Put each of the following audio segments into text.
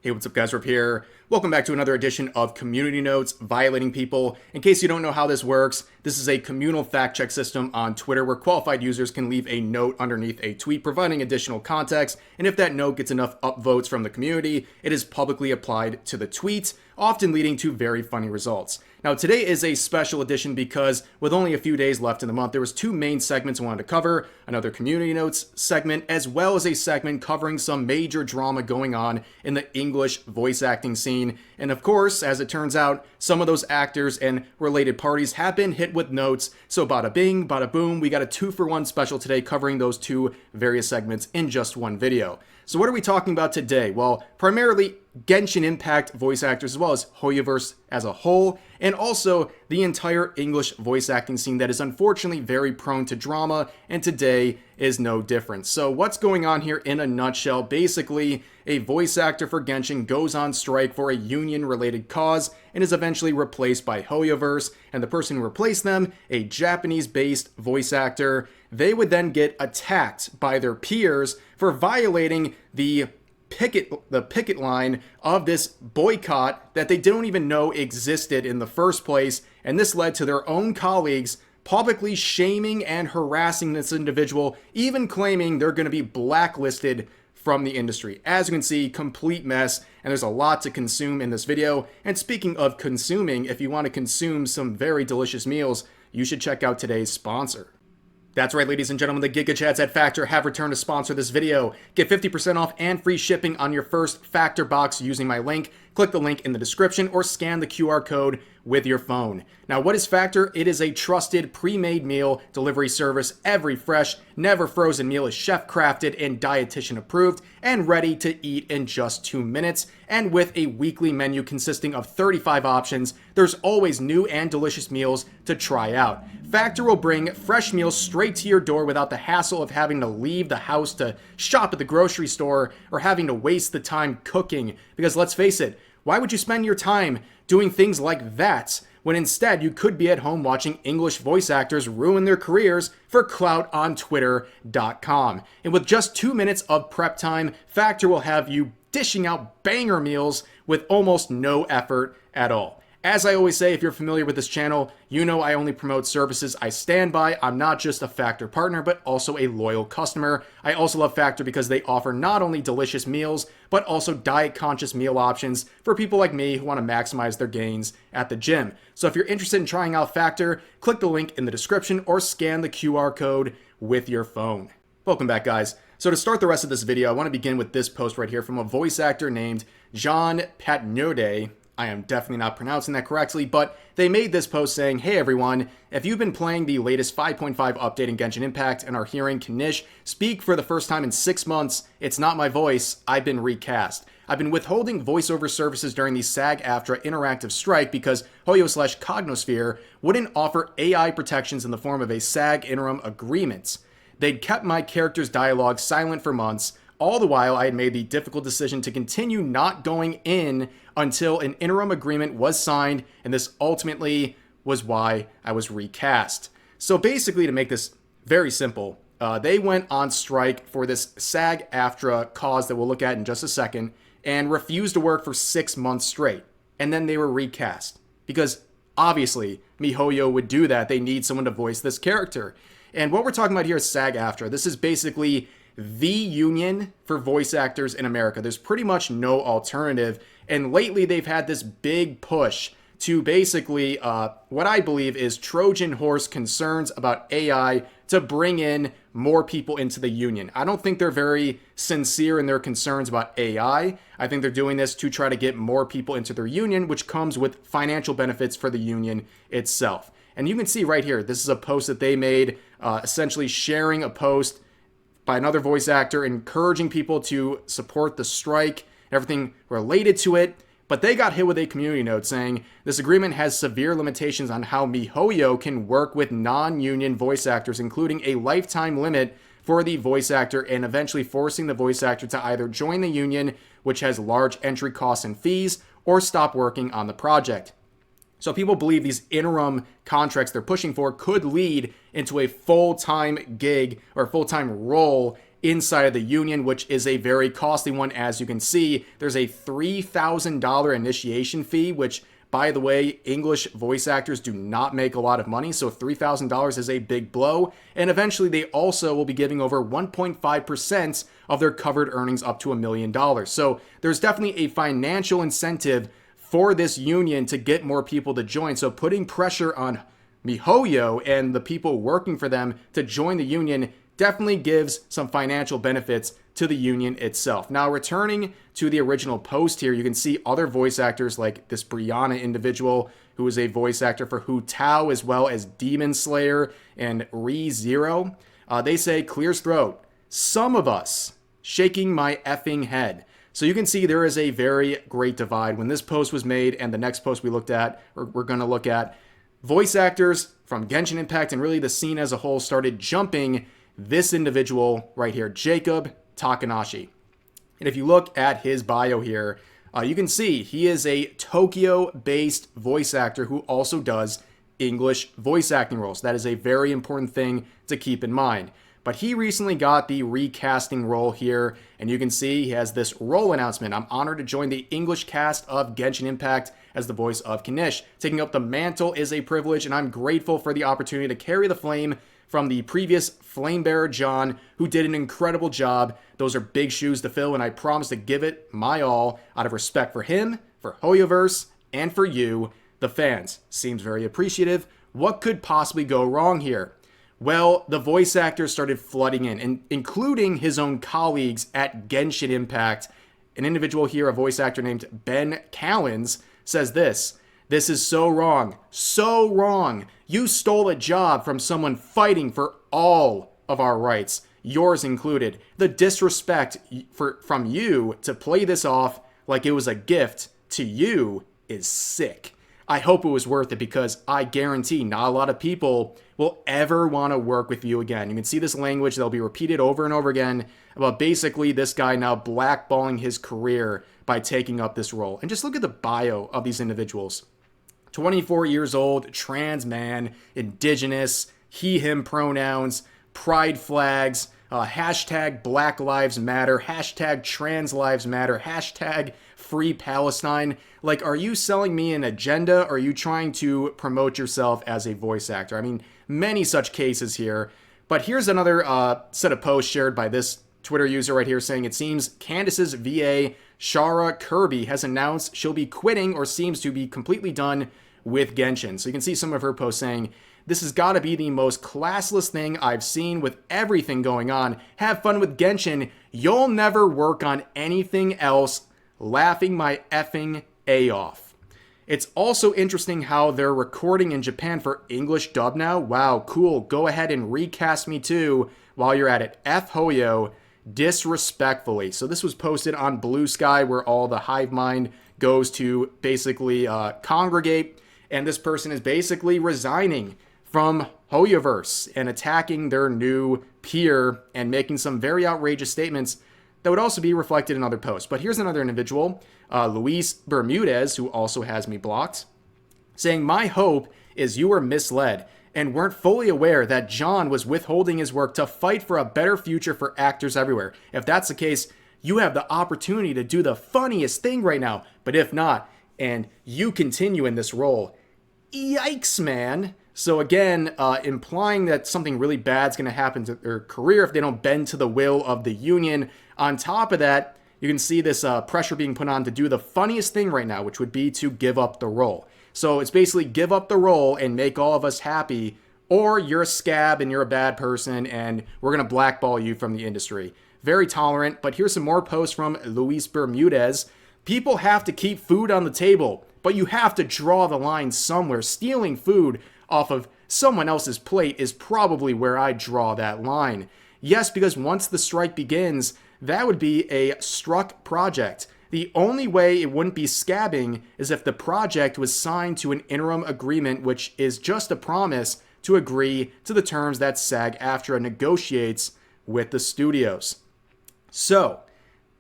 Hey, what's up guys, Rip here. Welcome back to another edition of Community Notes, Violating People. In case you don't know how this works, this is a communal fact check system on Twitter where qualified users can leave a note underneath a tweet providing additional context, and if that note gets enough upvotes from the community, it is publicly applied to the tweet, often leading to very funny results. Now today is a special edition because with only a few days left in the month, there was two main segments I wanted to cover, another Community Notes segment, as well as a segment covering some major drama going on in the English voice acting scene. And of course, as it turns out, some of those actors and related parties have been hit with notes. So bada bing, bada boom, we got a 2-for-1 special today covering those two various segments in just one video. So what are we talking about today? Well, primarily Genshin Impact voice actors as well as Hoyoverse as a whole, and also the entire English voice acting scene that is unfortunately very prone to drama, and today is no different. So what's going on here in a nutshell? Basically, a voice actor for Genshin goes on strike for a union-related cause and is eventually replaced by Hoyoverse, and the person who replaced them, a Japanese-based voice actor, they would then get attacked by their peers for violating the picket line of this boycott that they didn't even know existed in the first place, and this led to their own colleagues publicly shaming and harassing this individual, even claiming they're going to be blacklisted from the industry. As you can see, complete mess, and there's a lot to consume in this video. And speaking of consuming, if you want to consume some very delicious meals, you should check out today's sponsor. That's right, ladies and gentlemen, the Giga Chats at Factor have returned to sponsor this video. Get 50% off and free shipping on your first Factor box using my link. Click the link in the description or scan the QR code with your phone. Now, what is Factor? It is a trusted pre-made meal delivery service. Every fresh, never frozen meal is chef crafted and dietitian approved and ready to eat in just 2 minutes. And with a weekly menu consisting of 35 options, there's always new and delicious meals to try out. Factor will bring fresh meals straight to your door without the hassle of having to leave the house to shop at the grocery store or having to waste the time cooking. Because let's face it, why would you spend your time doing things like that when instead you could be at home watching English voice actors ruin their careers for clout on Twitter.com? And with just 2 minutes of prep time, Factor will have you dishing out banger meals with almost no effort at all. As I always say, if you're familiar with this channel, you know I only promote services I stand by. I'm not just a Factor partner, but also a loyal customer. I also love Factor because they offer not only delicious meals, but also diet-conscious meal options for people like me who want to maximize their gains at the gym. So if you're interested in trying out Factor, click the link in the description or scan the QR code with your phone. Welcome back, guys. So to start the rest of this video, I want to begin with this post right here from a voice actor named John Patnode. I am definitely not pronouncing that correctly, but they made this post saying, "Hey everyone, if you've been playing the latest 5.5 update in Genshin Impact and are hearing Kanish speak for the first time in 6 months, it's not my voice, I've been recast. I've been withholding voiceover services during the SAG-AFTRA interactive strike because Hoyo/Cognosphere wouldn't offer AI protections in the form of a SAG interim agreement. They'd kept my character's dialogue silent for months. All the while, I had made the difficult decision to continue not going in until an interim agreement was signed, and this ultimately was why I was recast." So basically, to make this very simple, they went on strike for this SAG-AFTRA cause that we'll look at in just a second, and refused to work for 6 months straight. And then they were recast. Because obviously, MiHoYo would do that. They need someone to voice this character. And what we're talking about here is SAG-AFTRA. This is basically the union for voice actors in America. There's pretty much no alternative. And lately they've had this big push to basically what I believe is Trojan horse concerns about AI to bring in more people into the union. I don't think they're very sincere in their concerns about AI. I think they're doing this to try to get more people into their union, which comes with financial benefits for the union itself. And you can see right here, this is a post that they made, essentially sharing a post by another voice actor encouraging people to support the strike, everything related to it. But they got hit with a community note saying, "This agreement has severe limitations on how MiHoYo can work with non-union voice actors, including a lifetime limit for the voice actor and eventually forcing the voice actor to either join the union, which has large entry costs and fees, or stop working on the project." So people believe these interim contracts they're pushing for could lead into a full-time gig or full-time role inside of the union, which is a very costly one. As you can see, there's a $3,000 initiation fee, which, by the way, English voice actors do not make a lot of money, so $3,000 is a big blow. And eventually they also will be giving over 1.5% of their covered earnings up to $1 million. So there's definitely a financial incentive for this union to get more people to join. So putting pressure on MiHoYo and the people working for them to join the union definitely gives some financial benefits to the union itself. Now, returning to the original post here, you can see other voice actors like this Brianna individual, who is a voice actor for Hu Tao, as well as Demon Slayer and ReZero. They say, clears throat, some of us, shaking my effing head. So you can see there is a very great divide. When this post was made and the next post we looked at, or we're going to look at, voice actors from Genshin Impact and really the scene as a whole started jumping this individual right here, Jacob Takanashi. And if you look at his bio here, you can see he is a Tokyo-based voice actor who also does English voice acting roles. That is a very important thing to keep in mind. But he recently got the recasting role here, and you can see he has this role announcement. I'm honored to join the English cast of Genshin Impact as the voice of Kanish. Taking up the mantle is a privilege, and I'm grateful for the opportunity to carry the flame from the previous flame bearer, John, who did an incredible job. Those are big shoes to fill, and I promise to give it my all out of respect for him, for Hoyoverse, and for you, the fans. Seems very appreciative. What could possibly go wrong here? Well, the voice actors started flooding in, including his own colleagues at Genshin Impact. An individual here, a voice actor named Ben Callens, says this: "This is so wrong. So wrong. You stole a job from someone fighting for all of our rights, yours included. The disrespect from you to play this off like it was a gift to you is sick. I hope it was worth it, because I guarantee not a lot of people will ever want to work with you again." You can see this language that'll be repeated over and over again about basically this guy now blackballing his career by taking up this role. And just look at the bio of these individuals. 24 years old, trans man, indigenous, he, him pronouns, pride flags, hashtag Black Lives Matter, hashtag Trans Lives Matter, hashtag Free Palestine. Like, are you selling me an agenda, or are you trying to promote yourself as a voice actor? I mean, many such cases here. But here's another set of posts shared by this Twitter user right here saying, it seems Candace's VA, Shara Kirby, has announced she'll be quitting, or seems to be completely done with Genshin. So you can see some of her posts saying, "This has got to be the most classless thing I've seen with everything going on. Have fun with Genshin. You'll never work on anything else. Laughing my effing A off." It's also interesting how they're recording in Japan for English dub now. Wow, cool. Go ahead and recast me too while you're at it. F Hoyo, disrespectfully. So this was posted on Blue Sky, where all the hive mind goes to basically congregate. And this person is basically resigning from Hoyoverse and attacking their new peer and making some very outrageous statements that would also be reflected in other posts. But here's another individual, Luis Bermudez, who also has me blocked, saying, "My hope is you were misled and weren't fully aware that John was withholding his work to fight for a better future for actors everywhere. If that's the case, you have the opportunity to do the funniest thing right now. But if not, and you continue in this role, yikes, man." So again, implying that something really bad is going to happen to their career if they don't bend to the will of the union. On top of that, you can see this pressure being put on to do the funniest thing right now, which would be to give up the role. So it's basically give up the role and make all of us happy, or you're a scab and you're a bad person and we're going to blackball you from the industry. Very tolerant. But here's some more posts from Luis Bermudez. "People have to keep food on the table, but you have to draw the line somewhere. Stealing food off of someone else's plate is probably where I draw that line. Yes, because once the strike begins, that would be a struck project. The only way it wouldn't be scabbing is if the project was signed to an interim agreement, which is just a promise to agree to the terms that SAG-AFTRA negotiates with the studios." So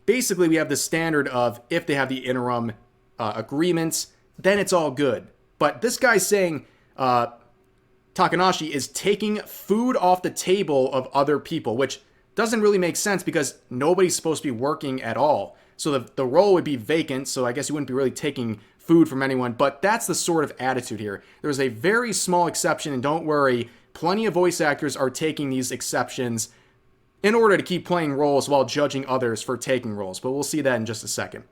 basically, we have the standard of if they have the interim agreements, then it's all good. But this guy's saying Takanashi is taking food off the table of other people, which, doesn't really make sense because nobody's supposed to be working at all. So the role would be vacant, so I guess you wouldn't be really taking food from anyone, but that's the sort of attitude here. There's a very small exception, and don't worry, plenty of voice actors are taking these exceptions in order to keep playing roles while judging others for taking roles, but we'll see that in just a second.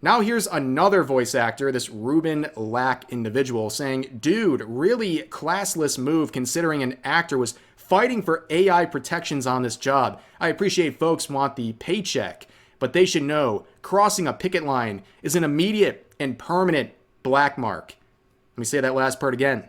Now here's another voice actor, this Ruben Lack individual, saying, dude, really classless move considering an actor was fighting for AI protections on this job. I appreciate folks want the paycheck, but they should know crossing a picket line is an immediate and permanent black mark. Let me say that last part again.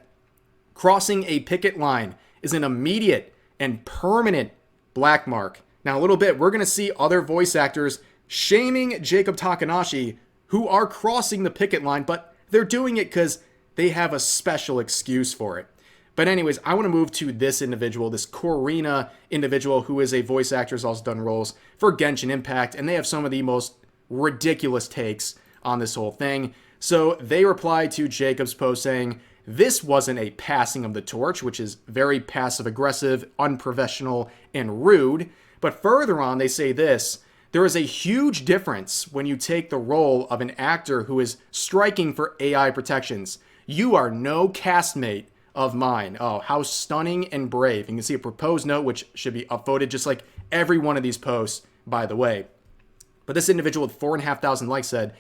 Crossing a picket line is an immediate and permanent black mark. Now, a little bit, we're going to see other voice actors shaming Jacob Takanashi who are crossing the picket line, but they're doing it because they have a special excuse for it. But anyways, I want to move to this individual, this Corina individual who is a voice actor, has also done roles for Genshin Impact, and they have some of the most ridiculous takes on this whole thing. So they replied to Jacob's post saying, this wasn't a passing of the torch, which is very passive-aggressive, unprofessional, and rude. But further on, they say this, there is a huge difference when you take the role of an actor who is striking for AI protections. You are no castmate of mine. Oh, how stunning and brave. You can see a proposed note, which should be upvoted just like every one of these posts, by the way. But this individual with 4,500 likes said,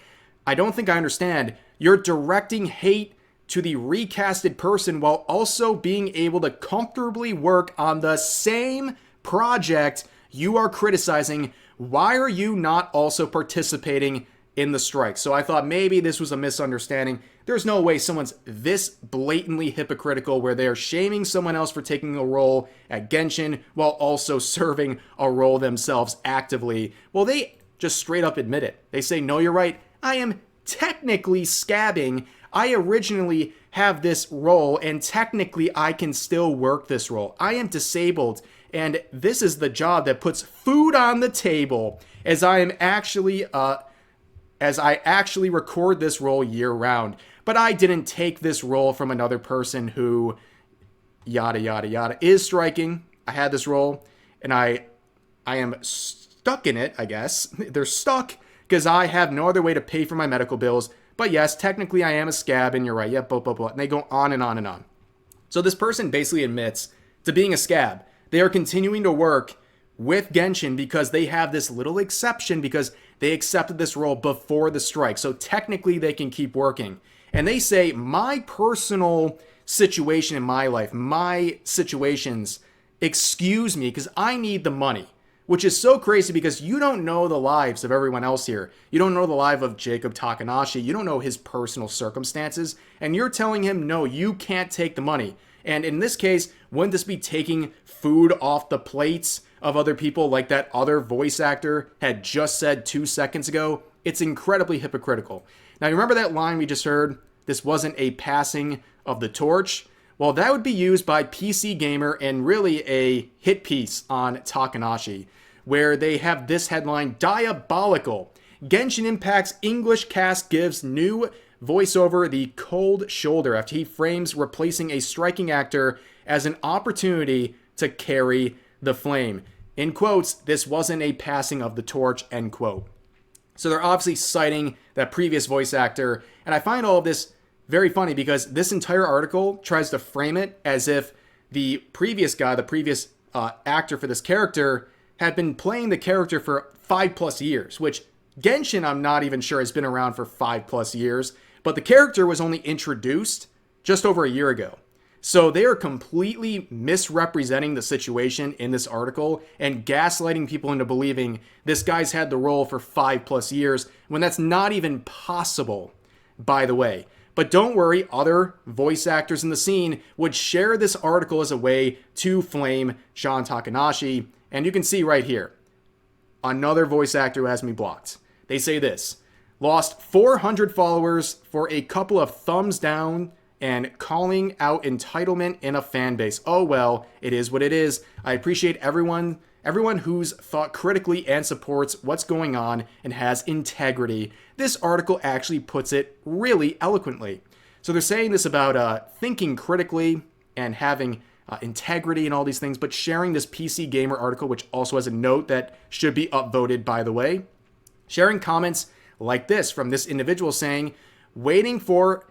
I don't think I understand. You're directing hate to the recasted person while also being able to comfortably work on the same project you are criticizing. Why are you not also participating in the strike? So I thought maybe this was a misunderstanding. There's no way someone's this blatantly hypocritical where they're shaming someone else for taking a role at Genshin while also serving a role themselves actively. Well, they just straight up admit it. They say, no, you're right. I am technically scabbing. I originally have this role and technically I can still work this role. I am disabled and this is the job that puts food on the table as I actually record this role year round. But I didn't take this role from another person who yada yada yada is striking. I had this role and I am stuck in it, I guess. They're stuck because I have no other way to pay for my medical bills. But yes, technically I am a scab, and you're right. Yep, blah, blah, blah. And they go on and on and on. So this person basically admits to being a scab. They are continuing to work with Genshin because they have this little exception because they accepted this role before the strike. So technically they can keep working. And they say, my personal situation in my life, my situations, excuse me, because I need the money. Which is so crazy because you don't know the lives of everyone else here. You don't know the life of Jacob Takanashi. You don't know his personal circumstances. And you're telling him, no, you can't take the money. And in this case, wouldn't this be taking food off the plates of other people like that other voice actor had just said 2 seconds ago? It's incredibly hypocritical. Now, you remember that line we just heard? This wasn't a passing of the torch. Well, that would be used by PC Gamer and really a hit piece on Takanashi, where they have this headline, diabolical. Genshin Impact's English cast gives new voiceover the cold shoulder after he frames replacing a striking actor as an opportunity to carry the flame. In quotes, this wasn't a passing of the torch, end quote. So they're obviously citing that previous voice actor, and I find all of this very funny because this entire article tries to frame it as if the previous guy, the previous actor for this character, had been playing the character for 5+ years, which Genshin, I'm not even sure, has been around for 5+ years, but the character was only introduced just over a year ago. So they are completely misrepresenting the situation in this article and gaslighting people into believing this guy's had the role for 5+ years when that's not even possible, by the way. But don't worry, other voice actors in the scene would share this article as a way to flame John Takanashi. And you can see right here, another voice actor who has me blocked. They say this, lost 400 followers for a couple of thumbs down and calling out entitlement in a fan base. Oh well, it is what it is. I appreciate everyone who's thought critically and supports what's going on and has integrity. This article actually puts it really eloquently. So they're saying this about thinking critically and having integrity and all these things, but sharing this PC Gamer article, which also has a note that should be upvoted, by the way, sharing comments like this from this individual saying, waiting for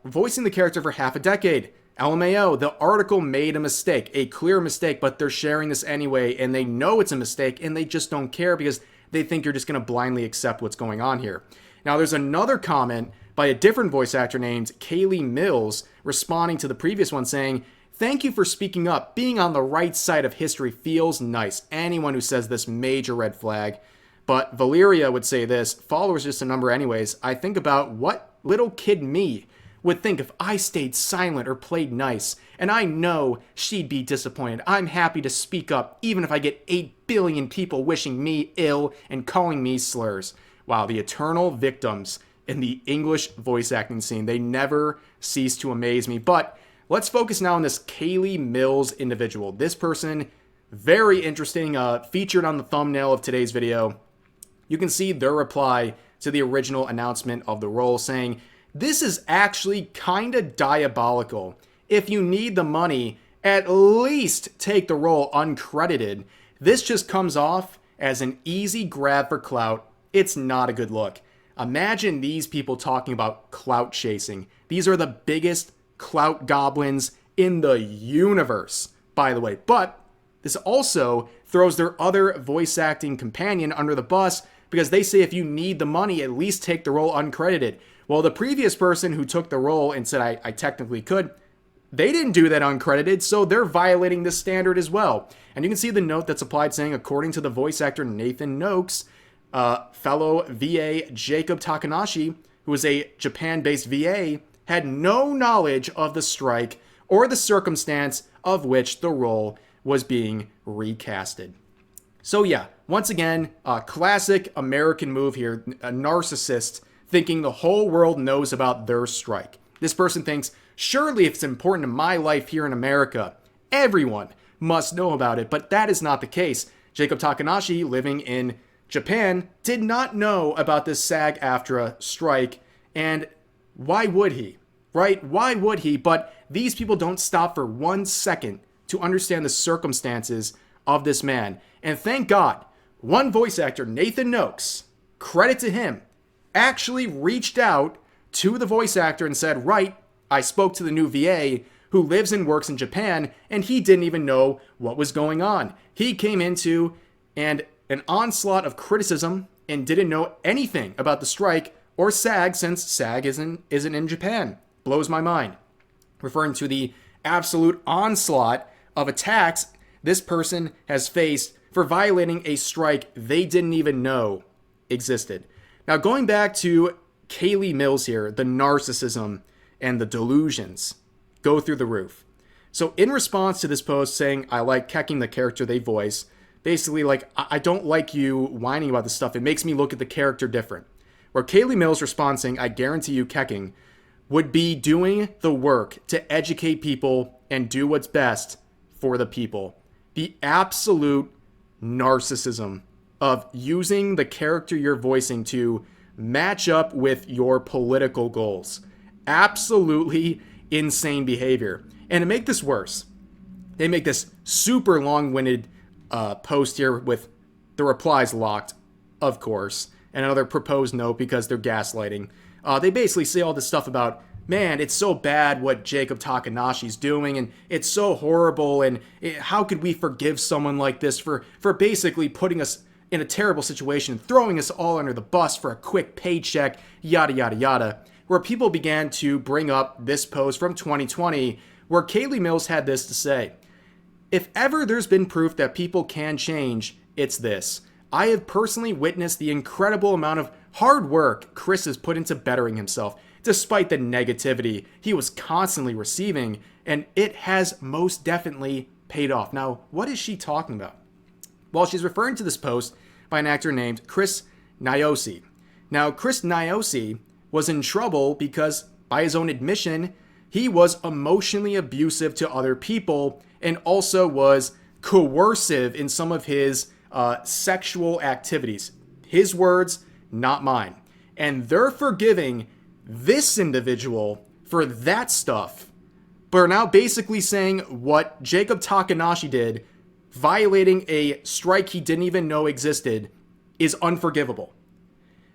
voicing the character for half a decade. LMAO, the article made a mistake, a clear mistake, but they're sharing this anyway, and they know it's a mistake, and they just don't care because they think you're just going to blindly accept what's going on here. Now, there's another comment by a different voice actor named Kaylee Mills responding to the previous one saying, thank you for speaking up. Being on the right side of history feels nice. Anyone who says this, major red flag. But Valeria would say this, followers just a number anyways. I think about what little kid me would think if I stayed silent or played nice, and I know she'd be disappointed. I'm happy to speak up, even if I get 8 billion people wishing me ill and calling me slurs. Wow, the eternal victims in the English voice acting scene. They never cease to amaze me. But let's focus now on this Kaylee Mills individual. This person, very interesting, featured on the thumbnail of today's video. You can see their reply to the original announcement of the role saying, this is actually kinda diabolical. If you need the money, at least take the role uncredited. This just comes off as an easy grab for clout. It's not a good look. Imagine these people talking about clout chasing. These are the biggest clout goblins in the universe, by the way. But this also throws their other voice acting companion under the bus because they say if you need the money, at least take the role uncredited. Well, the previous person who took the role and said, I technically could, they didn't do that uncredited, so they're violating this standard as well. And you can see the note that's applied saying, according to the voice actor Nathan Noakes, fellow VA Jacob Takanashi, who is a Japan-based VA, had no knowledge of the strike or the circumstance of which the role was being recasted. So yeah, once again, a classic American move here, a narcissist thinking the whole world knows about their strike. This person thinks, surely if it's important to my life here in America, everyone must know about it, but that is not the case. Jacob Takanashi, living in Japan, did not know about this SAG-AFTRA strike, and why would he? Right? Why would he? But these people don't stop for 1 second to understand the circumstances of this man. And thank God, one voice actor, Nathan Noakes, credit to him, actually reached out to the voice actor and said, right, I spoke to the new VA who lives and works in Japan, and he didn't even know what was going on. He came into an onslaught of criticism and didn't know anything about the strike or SAG, since SAG isn't in Japan. Blows my mind. Referring to the absolute onslaught of attacks this person has faced for violating a strike they didn't even know existed. Now, going back to Kaylee Mills here, the narcissism and the delusions go through the roof. So in response to this post saying, I like kecking the character they voice, basically like, I don't like you whining about this stuff. It makes me look at the character different. Where Kaylee Mills responds saying, I guarantee you kecking would be doing the work to educate people and do what's best for the people. The absolute narcissism of using the character you're voicing to match up with your political goals. Absolutely insane behavior. And to make this worse, they make this super long-winded post here with the replies locked, of course, and another proposed note because they're gaslighting. They basically say all this stuff about, man, it's so bad what Jacob Takanashi's doing, and it's so horrible, and how could we forgive someone like this for basically putting us in a terrible situation, throwing us all under the bus for a quick paycheck, yada, yada, yada. Where people began to bring up this post from 2020, where Kaylee Mills had this to say. If ever there's been proof that people can change, it's this. I have personally witnessed the incredible amount of hard work Chris has put into bettering himself, despite the negativity he was constantly receiving, and it has most definitely paid off. Now, what is she talking about? Well, she's referring to this post by an actor named Chris Nyosi. Now, Chris Nyosi was in trouble because, by his own admission, he was emotionally abusive to other people and also was coercive in some of his sexual activities. His words, not mine. And they're forgiving this individual for that stuff but are now basically saying what Jacob Takanashi did, violating a strike he didn't even know existed, is unforgivable.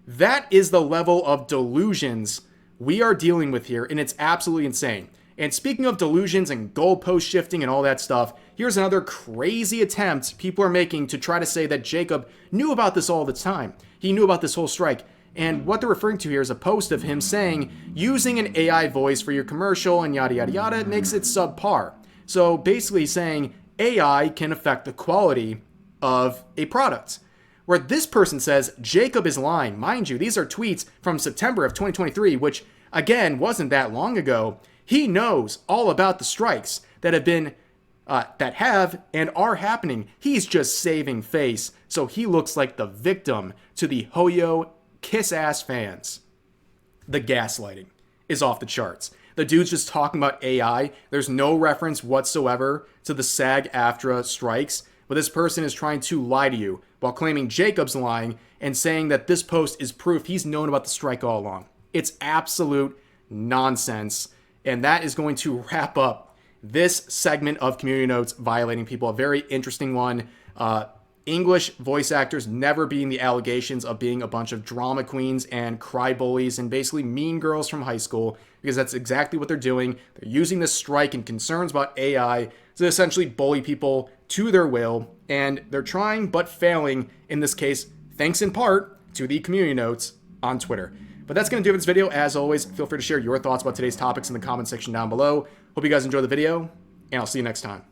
That is the level of delusions we are dealing with here, and it's absolutely insane. And speaking of delusions and goalpost shifting and all that stuff, here's another crazy attempt people are making to try to say that Jacob knew about this all the time. He knew about this whole strike. And what they're referring to here is a post of him saying, using an AI voice for your commercial and yada yada yada makes it subpar. So basically saying AI can affect the quality of a product. Where this person says Jacob is lying. Mind you, these are tweets from September of 2023, which again wasn't that long ago. He knows all about the strikes that have and are happening. He's just saving face, so he looks like the victim to the Hoyo kiss-ass fans. The gaslighting is off the charts. The dude's just talking about AI. There's no reference whatsoever to the SAG-AFTRA strikes, but this person is trying to lie to you while claiming Jacob's lying and saying that this post is proof he's known about the strike all along. It's absolute nonsense. And that is going to wrap up this segment of Community Notes Violating People, a very interesting one. English voice actors never being the allegations of being a bunch of drama queens and cry bullies and basically mean girls from high school, because that's exactly what they're doing. They're using this strike and concerns about AI to essentially bully people to their will, and they're trying but failing in this case, thanks in part to the Community Notes on Twitter. But that's going to do it for this video. As always, feel free to share your thoughts about today's topics in the comment section down below. Hope you guys enjoy the video, and I'll see you next time.